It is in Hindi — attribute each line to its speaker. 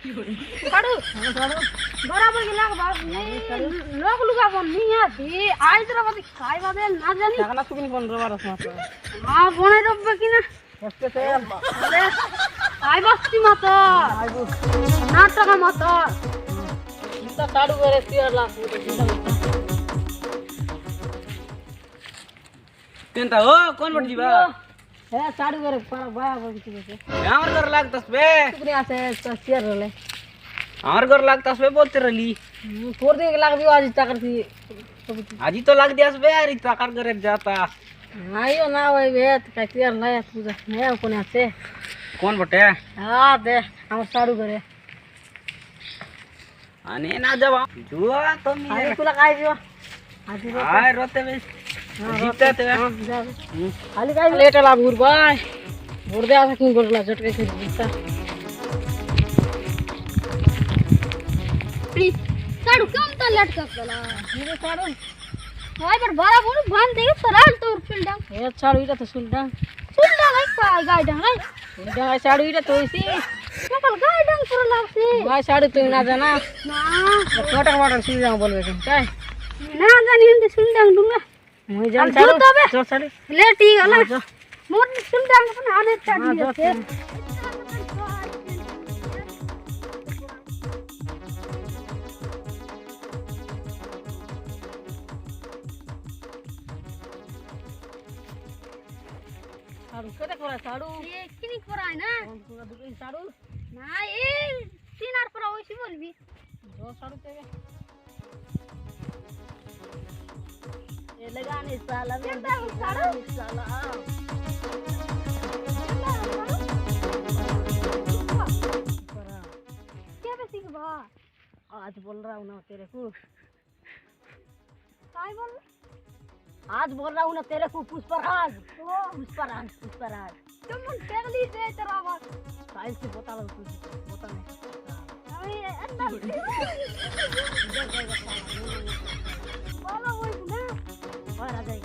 Speaker 1: साडू बराबर गेला का बाप नहीं लोग लुगा बन नहीं आती आज तेरा बात काय बात है ना जानी
Speaker 2: টাকা না তুমি কোন রবার আছে মাত্র
Speaker 1: हां बोने रब्बे की ना
Speaker 2: কষ্টে তেল
Speaker 1: अरे काय बस्ती मत
Speaker 2: আইবো
Speaker 1: नाटक मत
Speaker 2: চিন্তা কাড়ু করে টিয়ার লাখ
Speaker 3: चिंता हो कौन बट जीवा
Speaker 2: হ্যাঁ চাড়ু করে পারা বায়া বলছি বসে
Speaker 3: हमार घर लागतस बे
Speaker 2: তুমি আছে টিয়ার রলে
Speaker 3: हमार घर लागतस बे बोलते रहली
Speaker 2: তোর দিকে লাগবি আজ টাকা দি
Speaker 3: आजी तो लाग दियास बे यार ताकार घर जाता
Speaker 2: আইও না ওই বেত কাই টিয়ার নাই পূজা হ্যাঁ কোনে আছে
Speaker 3: कौन बटे
Speaker 2: হ্যাঁ দে আমার চাড়ু করে
Speaker 3: अने ना जवा जुआ तो
Speaker 2: আই
Speaker 3: मी
Speaker 2: তুলা খাই দিও আজি
Speaker 3: आय रोते बे जीता ते
Speaker 2: খালি খাই লেট লা বুর ভাই বুর দে আছে কি করলা ঝটকে খেয়ে দিতা
Speaker 1: प्लीज साडू कम तो लटक गला
Speaker 2: ये चाड़ू
Speaker 1: भाई पर बड़ा बोल बांध दे सराल तो फील्ड
Speaker 2: ये चाड़ू इटा तो सुनडा
Speaker 1: भाई का गाइड है
Speaker 2: सुनडा चाड़ू इटा तो इसी
Speaker 1: कपल गाइड कर लागसे
Speaker 2: भाई चाड़ू तो ना जाना
Speaker 1: ना
Speaker 2: छोटा मोटा सुन बोलबे काय
Speaker 1: ना जानी हिंदी सुन डांग दूंगा
Speaker 2: मुई जान
Speaker 1: अब
Speaker 2: चाड़ू
Speaker 1: जो तो बे।
Speaker 2: जो चाड़ू
Speaker 1: ले ठीक है ना
Speaker 2: जो
Speaker 1: मोर सुन डांग अपन आने
Speaker 2: हाँ,
Speaker 1: चढ़
Speaker 2: जो
Speaker 1: गए
Speaker 2: चाड़ू केते कोरा चाड़ू
Speaker 1: ये किनी कराय ना
Speaker 2: पूरा दुई चाड़ू
Speaker 1: ना ये सीनार पर होइसी बोलबी
Speaker 2: जो चाड़ू तेरे ये लगाने साला में
Speaker 1: चाड़ू
Speaker 2: साला कोरा
Speaker 1: क्या बेसी के बा
Speaker 2: आज बोल रहा हूँ ना तेरे को
Speaker 1: काय बोल
Speaker 2: आज बोल रहा हूँ ना तेरे को पुष्पराज पुष्पराज
Speaker 1: तुम मन पगली दे तेरा बात
Speaker 2: साइंस से बता लो कुछ बता नहीं
Speaker 1: अरे अंदर बोलो वो ना
Speaker 2: बाहर आ जाएगा